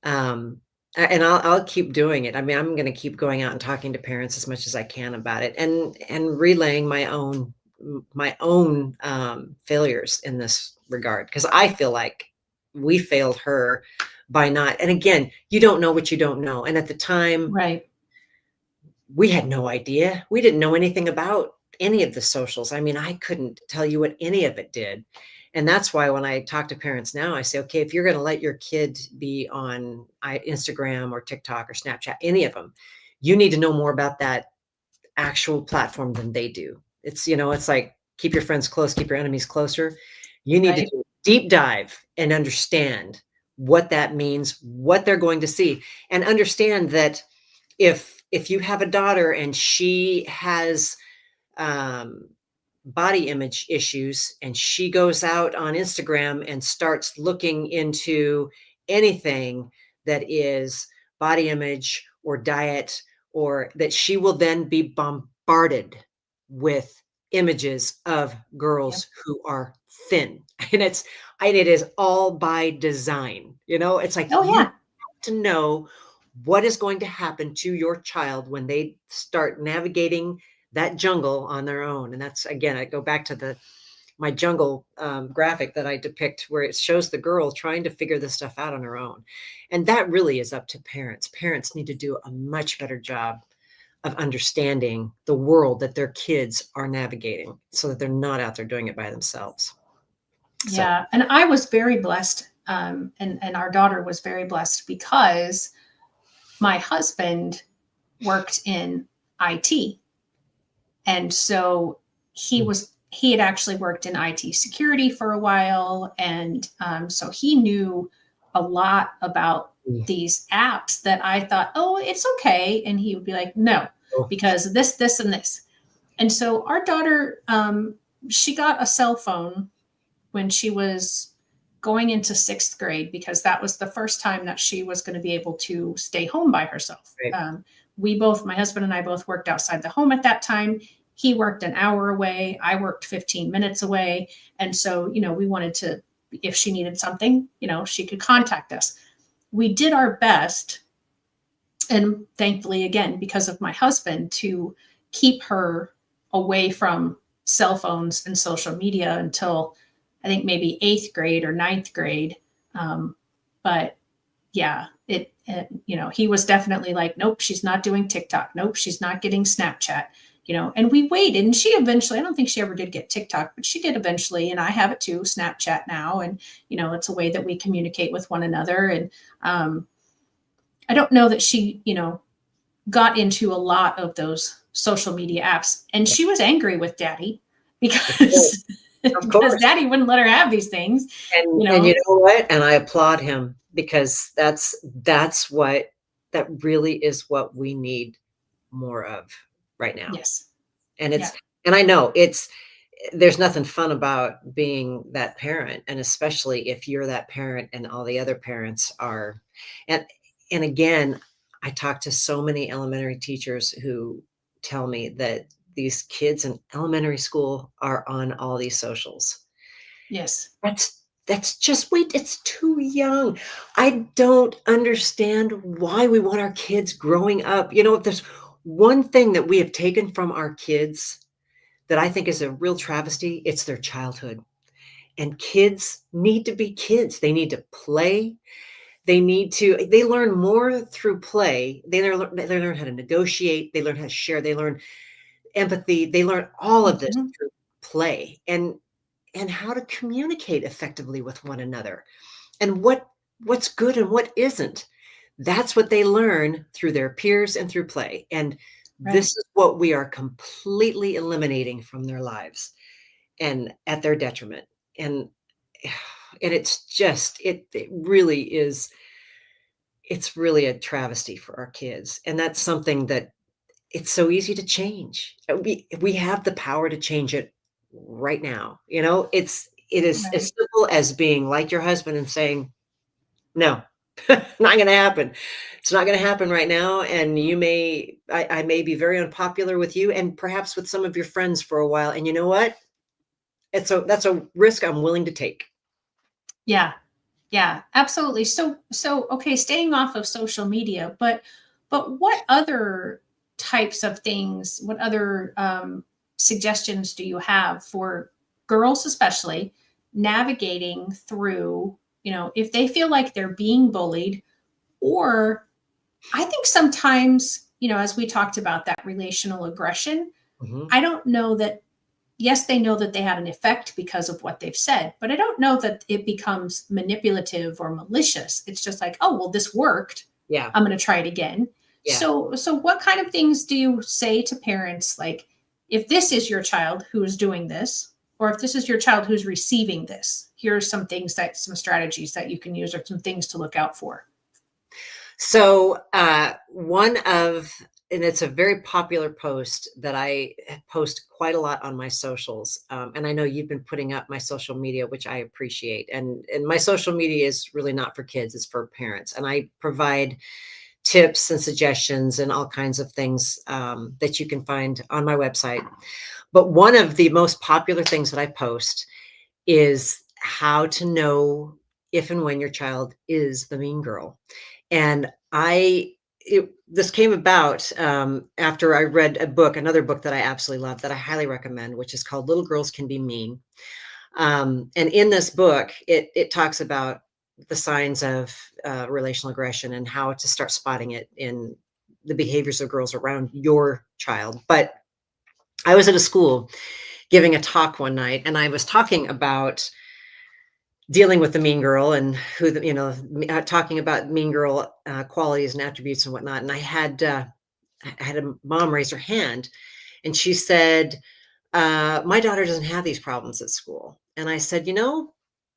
B: Um and I'll keep doing it. I mean, I'm going to keep going out and talking to parents as much as I can about it, and relaying my own failures in this regard, because I feel like we failed her by not. And again, you don't know what you don't know. And at the time,
A: Right.
B: we had no idea. We didn't know anything about any of the socials. I mean, I couldn't tell you what any of it did. And that's why when I talk to parents now, I say, okay, if you're going to let your kid be on Instagram or TikTok or Snapchat, any of them, you need to know more about that actual platform than they do. It's, it's like keep your friends close, keep your enemies closer. You need to
A: Right.
B: do a deep dive and understand what that means, what they're going to see, and understand that if you have a daughter and she has um, body image issues and she goes out on Instagram and starts looking into anything that is body image or diet, or that she will then be bombarded with images of
A: Yep.
B: girls who are thin. And it is all by design. It's like
A: Oh
B: you
A: yeah.
B: have to know what is going to happen to your child when they start navigating that jungle on their own. And that's, again, I go back to my jungle graphic that I depict, where it shows the girl trying to figure this stuff out on her own. And that really is up to parents. Parents need to do a much better job of understanding the world that their kids are navigating, so that they're not out there doing it by themselves. So,
A: Yeah. And I was very blessed. And our daughter was very blessed because my husband worked in IT. And so he had actually worked in IT security for a while. And so he knew a lot about these apps that I thought, oh, it's okay. And he would be like, no, because this, and this. And so our daughter, she got a cell phone when she was going into 6th grade, because that was the first time that she was going to be able to stay home by herself.
B: right.
A: My husband and I both worked outside the home at that time. He worked an hour away. I worked 15 minutes away. And so, we wanted to, if she needed something, she could contact us. We did our best. And thankfully, again, because of my husband, to keep her away from cell phones and social media until I think maybe 8th grade or 9th grade. But yeah, he was definitely like, nope, she's not doing TikTok. Nope, she's not getting Snapchat, and we waited, and she eventually, I don't think she ever did get TikTok, but she did eventually. And I have it too, Snapchat now. And, it's a way that we communicate with one another. And I don't know that she, got into a lot of those social media apps, and she was angry with daddy because
B: Of course.
A: daddy wouldn't let her have these things.
B: And you know what? And I applaud him, because that really is what we need more of right now.
A: Yes.
B: And
A: Yeah.
B: and I know there's nothing fun about being that parent, and especially if you're that parent and all the other parents are. And again, I talk to so many elementary teachers who tell me that these kids in elementary school are on all these socials.
A: Yes.
B: That's just wait, it's too young. I don't understand why we want our kids growing up. If there's one thing that we have taken from our kids that I think is a real travesty, it's their childhood. And kids need to be kids. They need to play. They learn more through play. They learn how to negotiate. They learn how to share. They learn empathy. They learn all of this
A: Mhm.
B: through play, and how to communicate effectively with one another, and what's good and what isn't. That's what they learn through their peers and through play. And
A: Right.
B: this is what we are completely eliminating from their lives, and at their detriment. And it's just it really is, it's really a travesty for our kids. And that's something that it's so easy to change. We have the power to change it right now. It is as
A: Right.
B: simple as being like your husband and saying, "No, not gonna happen. It's not gonna happen right now, and I may be very unpopular with you and perhaps with some of your friends for a while, and you know what? That's a risk I'm willing to take."
A: Yeah. Yeah, absolutely. So okay, staying off of social media, but what other types of things, what other suggestions do you have for girls, especially navigating through, if they feel like they're being bullied, or I think sometimes, as we talked about that relational aggression,
B: Mhm.
A: I don't know that, yes, they know that they had an effect because of what they've said, but I don't know that it becomes manipulative or malicious. It's just like, oh, well, this worked.
B: Yeah.
A: I'm going to try it again.
B: Yeah.
A: So what kind of things do you say to parents? Like, if this is your child who is doing this, or if this is your child who's receiving this, here are some some strategies that you can use, or some things to look out for.
B: So and it's a very popular post that I post quite a lot on my socials. And I know you've been putting up my social media, which I appreciate. And my social media is really not for kids, it's for parents. And I provide tips and suggestions and all kinds of things that you can find on my website. But one of the most popular things that I post is how to know if and when your child is the mean girl. And this came about after I read another book that I absolutely love, that I highly recommend, which is called Little Girls Can Be Mean. And in this book, it talks about the signs of relational aggression and how to start spotting it in the behaviors of girls around your child. But I was at a school giving a talk one night, and I was talking about dealing with the mean girl and who talking about mean girl qualities and attributes and whatnot. And I had a mom raise her hand, and she said, my daughter doesn't have these problems at school. And I said,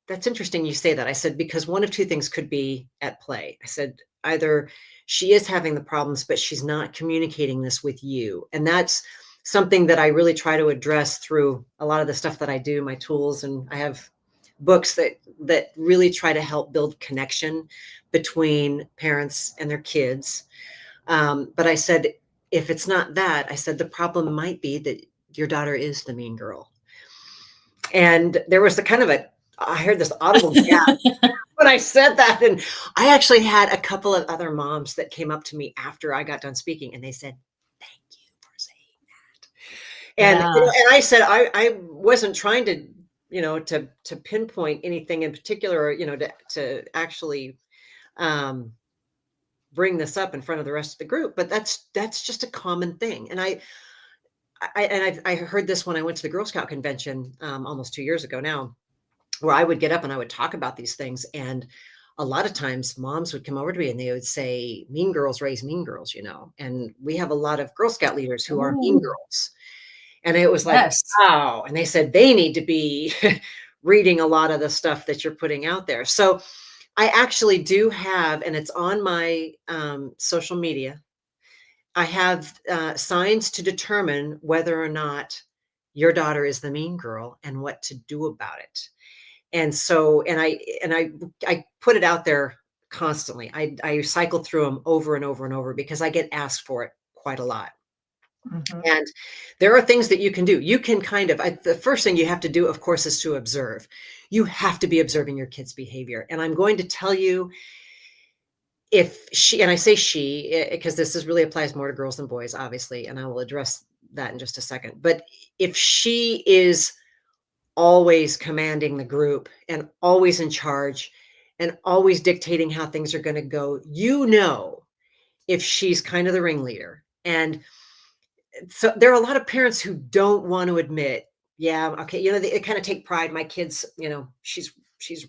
B: that's interesting you say that. I said, because one of two things could be at play. I said, either she is having the problems, but she's not communicating this with you. And that's something that I really try to address through a lot of the stuff that I do, my tools. And I have books that really try to help build connection between parents and their kids. But I said, if it's not that, I said, the problem might be that your daughter is the mean girl. And there was I heard this audible gasp when I said that. And I actually had a couple of other moms that came up to me after I got done speaking, and they said, thank you for saying that. And, and I said, I wasn't trying to, to pinpoint anything in particular, to actually bring this up in front of the rest of the group. But that's just a common thing. And I heard this when I went to the Girl Scout convention almost 2 years ago now, where I would get up and I would talk about these things. And a lot of times moms would come over to me and they would say, mean girls raise mean girls, and we have a lot of Girl Scout leaders who are mean girls. And it was like, wow. And they said they need to be reading a lot of the stuff that you're putting out there. So I actually do have, and it's on my social media, I have signs to determine whether or not your daughter is the mean girl and what to do about it. And so, and I put it out there constantly. I cycle through them over and over and over because I get asked for it quite a lot. Mm-hmm. And there are things that you can do. You can the first thing you have to do, of course, is to observe. You have to be observing your kid's behavior. And I'm going to tell you, if she, and I say she, because this really applies more to girls than boys, obviously, and I will address that in just a second. But if she is always commanding the group and always in charge and always dictating how things are going to go, if she's kind of the ringleader. And so there are a lot of parents who don't want to admit, yeah, okay, they kind of take pride. My kid's, she's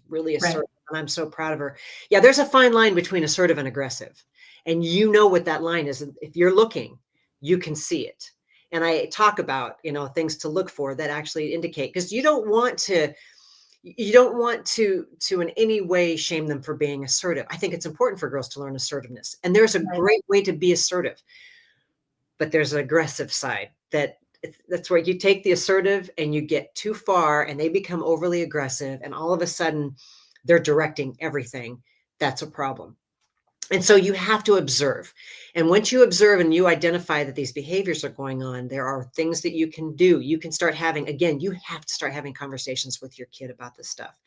B: really assertive, and I'm so proud of her. Yeah, there's a fine line between assertive and aggressive. And what that line is. If you're looking, you can see it. And I talk about, things to look for that actually indicate, because you don't want to in any way shame them for being assertive. I think it's important for girls to learn assertiveness. And there's a great way to be assertive. But there's an aggressive side that's where you take the assertive and you get too far and they become overly aggressive. And all of a sudden they're directing everything. That's a problem. And so you have to observe. And once you observe and you identify that these behaviors are going on, there are things that you can do. You can start you have to start having conversations with your kid about this stuff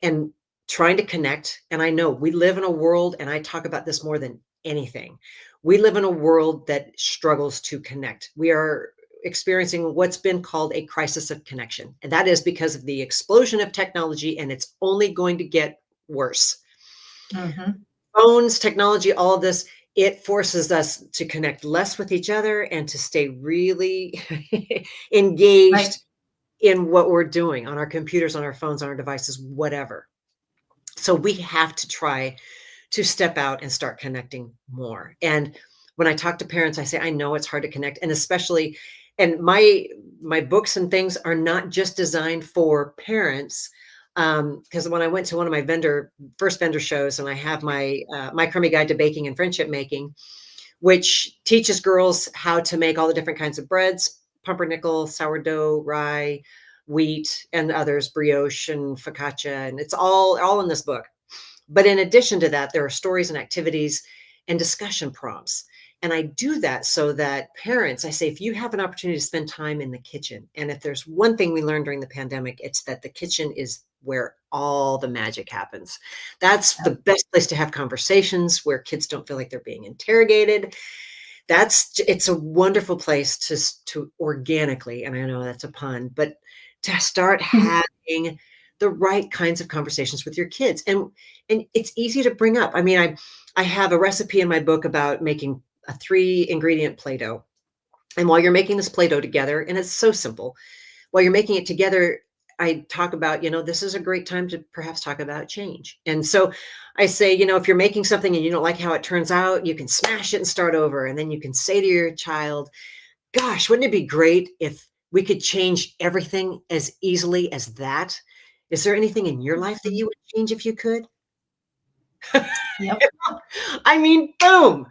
B: and trying to connect. And I know we live in a world, and I talk about this more than anything. We live in a world that struggles to connect. We are experiencing what's been called a crisis of connection. And that is because of the explosion of technology, and it's only going to get worse. Mm-hmm. Phones, technology, all of this, it forces us to connect less with each other and to stay really engaged in what we're doing on our computers, on our phones, on our devices, whatever. So we have to try to step out and start connecting more. And when I talk to parents, I say, I know it's hard to connect. And especially, and my books and things are not just designed for parents. Because when I went to one of my first vendor shows, and I have my crummy guide to baking and friendship making, which teaches girls how to make all the different kinds of breads, pumpernickel, sourdough, rye, wheat, and others, brioche and focaccia, and it's all in this book. But in addition to that, there are stories and activities and discussion prompts. And I do that so that parents, I say, if you have an opportunity to spend time in the kitchen, and if there's one thing we learned during the pandemic, it's that the kitchen is where all the magic happens. That's the best place to have conversations where kids don't feel like they're being interrogated. It's a wonderful place to organically, and I know that's a pun, but to start having the right kinds of conversations with your kids. And it's easy to bring up. I mean, I have a recipe in my book about making a 3-ingredient Play-Doh. And while you're making this Play-Doh together, and it's so simple, while you're making it together, I talk about, this is a great time to perhaps talk about change. And so I say, if you're making something and you don't like how it turns out, you can smash it and start over. And then you can say to your child, gosh, wouldn't it be great if we could change everything as easily as that? Is there anything in your life that you would change if you could?
A: Yep.
B: I mean, boom,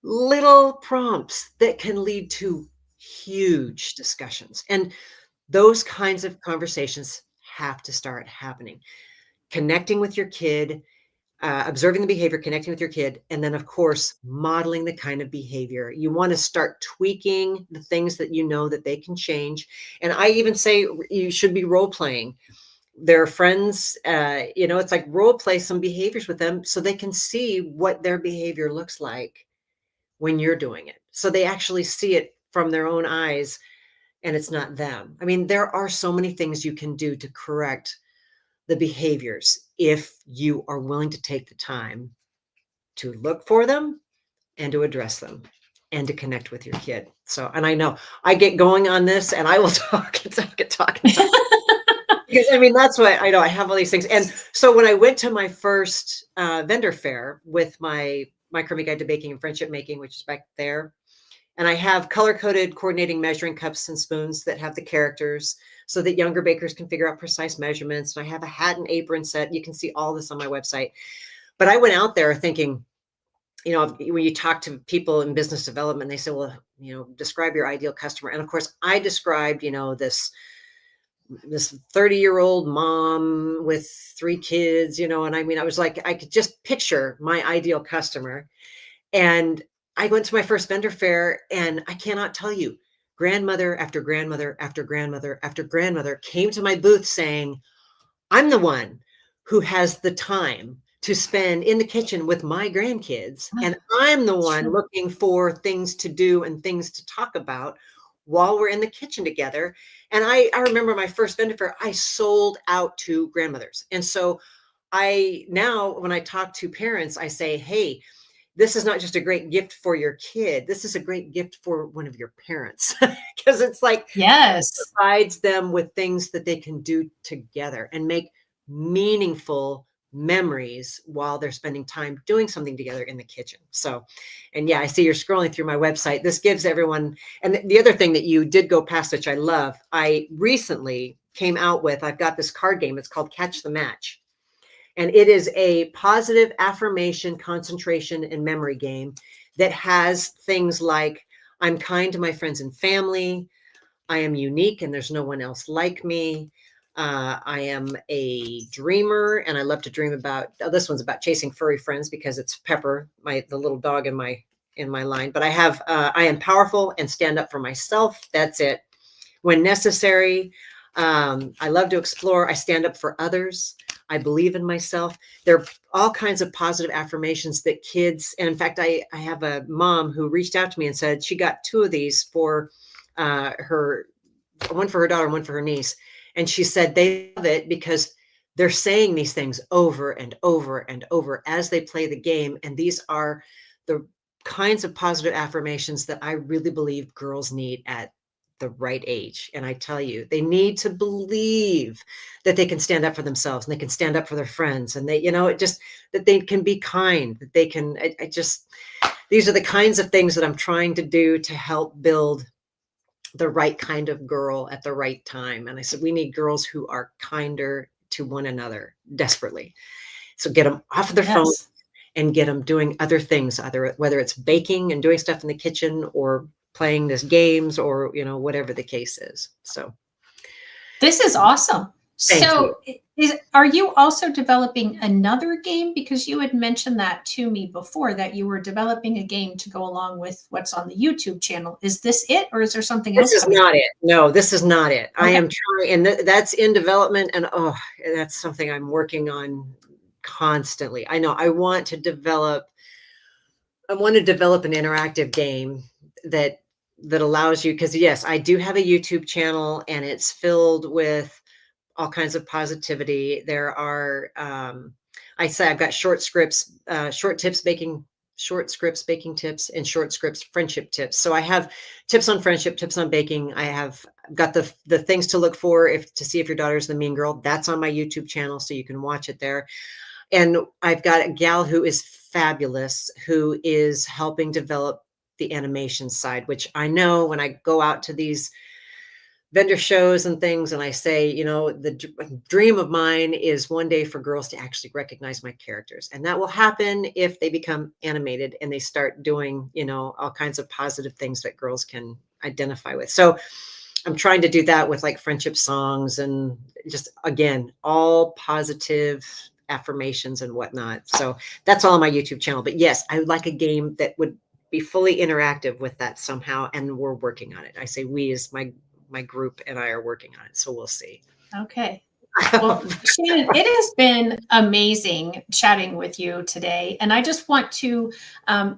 B: little prompts that can lead to huge discussions. And those kinds of conversations have to start happening. Connecting with your kid, observing the behavior, connecting with your kid, and then, of course, modeling the kind of behavior. You want to start tweaking the things that you know that they can change. And I even say you should be role playing their friends. It's like role play some behaviors with them so they can see what their behavior looks like when you're doing it. So they actually see it from their own eyes and it's not them. I mean, there are so many things you can do to correct the behaviors if you are willing to take the time to look for them and to address them and to connect with your kid. So, and I know I get going on this and I will talk and talk and talk and talk. Because I mean, that's what I know. I have all these things. And so when I went to my first vendor fair with my crummy guide to baking and friendship making, which is back there, and I have color-coded coordinating measuring cups and spoons that have the characters so that younger bakers can figure out precise measurements. And I have a hat and apron set. You can see all this on my website. But I went out there thinking, when you talk to people in business development, they say, well, describe your ideal customer. And of course, I described, this 30-year-old mom with 3 kids, and I mean, I was like, I could just picture my ideal customer. And I went to my first vendor fair and I cannot tell you, grandmother after grandmother after grandmother after grandmother came to my booth saying, I'm the one who has the time to spend in the kitchen with my grandkids. And I'm the one looking for things to do and things to talk about while we're in the kitchen together. And I remember my first vendor fair, I sold out to grandmothers. And so now when I talk to parents, I say, hey, this is not just a great gift for your kid. This is a great gift for one of your parents because it's like,
A: yes,
B: it provides them with things that they can do together and make meaningful memories while they're spending time doing something together in the kitchen. So, and yeah, I see you're scrolling through my website. This gives everyone, and the other thing that you did go past, which I love, I recently came out with, I've got this card game. It's called Catch the Match. And it is a positive affirmation, concentration, and memory game that has things like, I'm kind to my friends and family. I am unique and there's no one else like me. I am a dreamer and I love to dream about, this one's about chasing furry friends because it's Pepper, the little dog in my line. But I have, I am powerful and stand up for myself. That's it. When necessary, I love to explore. I stand up for others. I believe in myself. There are all kinds of positive affirmations that kids, and in fact, I have a mom who reached out to me and said she got 2 of these for one for her daughter and one for her niece. And she said they love it because they're saying these things over and over and over as they play the game. And these are the kinds of positive affirmations that I really believe girls need at the right age. And I tell you, they need to believe that they can stand up for themselves and they can stand up for their friends, and they, it just, that they can be kind, that they can, I just, these are the kinds of things that I'm trying to do to help build the right kind of girl at the right time. And I said, we need girls who are kinder to one another desperately. So get them off of their phone
A: Yes.
B: and get them doing other things, either whether it's baking and doing stuff in the kitchen or playing this games or, whatever the case is. So
A: This is awesome.
B: thank you.
A: So are you also developing another game? Because you had mentioned that to me before, that you were developing a game to go along with what's on the YouTube channel. Is this it, or is there something else?
B: This is not it. No, this is not it. I
A: Okay.
B: am trying, and that's in development. And that's something I'm working on constantly. I know I want to develop an interactive game that allows you, because yes, I do have a YouTube channel and it's filled with all kinds of positivity. There are, I say I've got short scripts, short scripts, baking tips, and short scripts, friendship tips. So I have tips on friendship, tips on baking. I have got the things to look for to see if your daughter's the mean girl. That's on my YouTube channel, so you can watch it there. And I've got a gal who is fabulous, who is helping develop the animation side, which I know when I go out to these vendor shows and things, and I say, the dream of mine is one day for girls to actually recognize my characters. And that will happen if they become animated and they start doing, all kinds of positive things that girls can identify with. So I'm trying to do that with like friendship songs and just, again, all positive affirmations and whatnot. So that's all on my YouTube channel. But yes, I would like a game that would be fully interactive with that somehow. And we're working on it. I say we as my group and I are working on it. So we'll see.
A: Okay. Well, Shannon, it has been amazing chatting with you today. And I just want to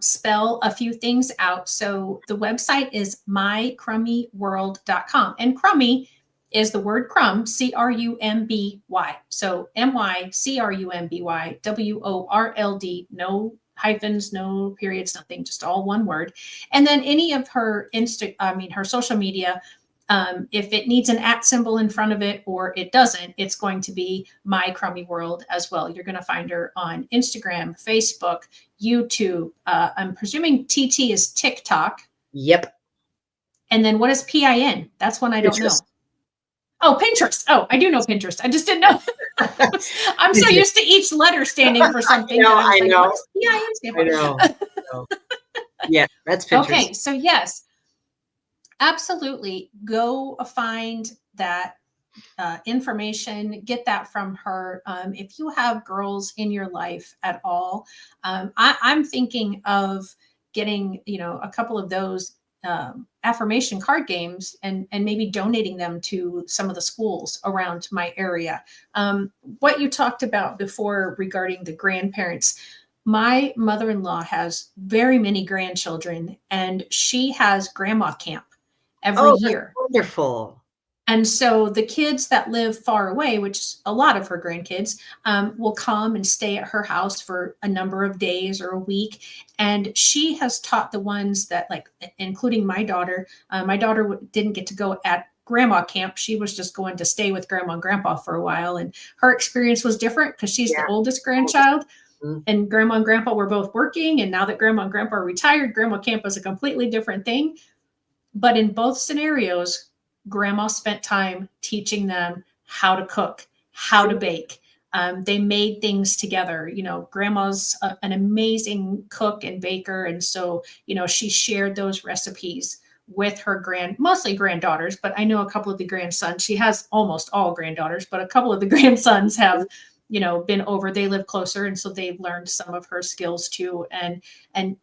A: spell a few things out. So the website is mycrummyworld.com. And crummy is the word crumb, C-R-U-M-B-Y. So M-Y-C-R-U-M-B-Y, W-O-R-L-D, no hyphens, no periods, nothing, just all one word. And then any of her her social media, if it needs an @ symbol in front of it or it doesn't, it's going to be My Crummy World as well. You're going to find her on Instagram, Facebook, YouTube. I'm presuming TT is TikTok.
B: Yep.
A: And then what is PIN? That's one I don't know. Oh, Pinterest. Oh, I do know Pinterest. I just didn't know. I'm so used to each letter standing for something.
B: I know.
A: What does PIN stand for?
B: I know. Yeah, that's Pinterest.
A: Okay, so yes, absolutely. Go find that information, get that from her. If you have girls in your life at all, I'm thinking of getting, a couple of those affirmation card games and maybe donating them to some of the schools around my area. What you talked about before regarding the grandparents, my mother-in-law has very many grandchildren, and she has grandma camp every year.
B: Wonderful.
A: And so the kids that live far away, which is a lot of her grandkids, will come and stay at her house for a number of days or a week. And she has taught the ones that, like, including my daughter. My daughter didn't get to go at grandma camp. She was just going to stay with grandma and grandpa for a while. And her experience was different because she's the oldest grandchild. Mm-hmm. And grandma and grandpa were both working. And now that grandma and grandpa are retired, grandma camp is a completely different thing. But in both scenarios, grandma spent time teaching them how to cook, how to bake. They made things together. Grandma's an amazing cook and baker. And so, she shared those recipes with her mostly granddaughters, but I know a couple of the grandsons. She has almost all granddaughters, but a couple of the grandsons have, been over. They live closer. And so they've learned some of her skills too. And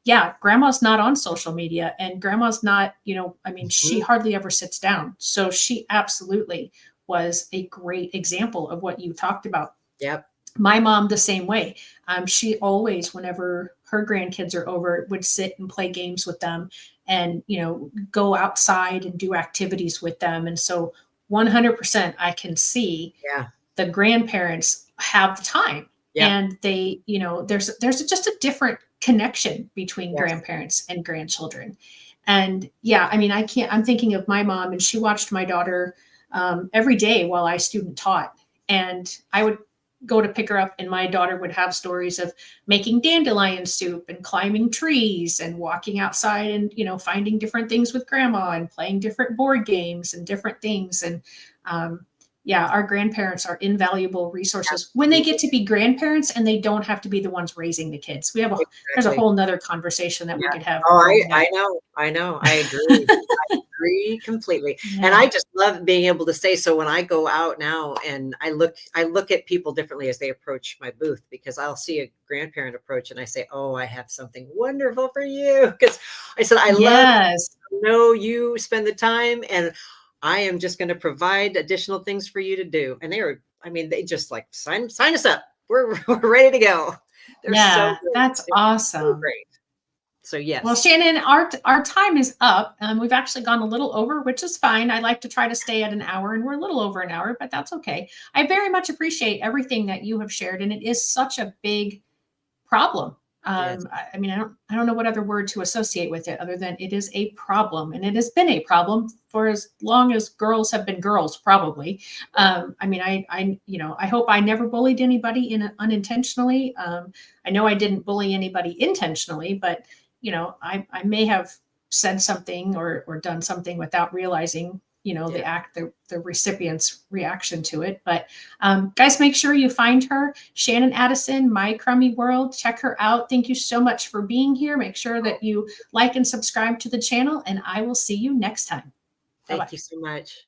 A: yeah, grandma's not on social media, and grandma's not, she hardly ever sits down. So she absolutely was a great example of what you talked about.
B: Yep.
A: My mom, the same way. She always, whenever her grandkids are over, would sit and play games with them and, go outside and do activities with them. And so 100% I can see the grandparents have the time, and they, there's just a different connection between grandparents and grandchildren. And yeah, I mean, I'm thinking of my mom, and she watched my daughter every day while I student taught. And I would go to pick her up, and my daughter would have stories of making dandelion soup and climbing trees and walking outside and, finding different things with grandma and playing different board games and different things. And yeah, our grandparents are invaluable resources when they get to be grandparents and they don't have to be the ones raising the kids. There's a
B: Exactly.
A: whole nother conversation that we could have.
B: Oh, I know. I agree. I agree completely. And
A: Yeah.
B: I just love being able to say, so when I go out now and I look at people differently as they approach my booth, because I'll see a grandparent approach and I say, oh, I have something wonderful for you. Because I said, I love
A: Yes.
B: to know you spend the time, and I am just going to provide additional things for you to do. And they just like sign us up. We're ready to go. They're so
A: Yeah,
B: great.
A: that's
B: They're so
A: awesome.
B: great. So
A: Well,
B: yes.
A: Shannon, our time is up. We've actually gone a little over, which is fine. I like to try to stay at an hour, and we're a little over an hour, but that's okay. I very much appreciate everything that you have shared, and it is such a big problem.
B: Yes.
A: I mean, I don't know what other word to associate with it other than it is a problem, and it has been a problem for as long as girls have been girls, probably. I mean, I hope I never bullied anybody unintentionally. I know I didn't bully anybody intentionally, but I may have said something or done something without realizing,
B: Yeah.
A: the recipient's reaction to it. But guys, make sure you find her, Shannon Addison, My Crummy World. Check her out. Thank you so much for being here. Make sure that you like and subscribe to the channel, and I will see you next time.
B: Thank
A: Bye-bye.
B: you so much.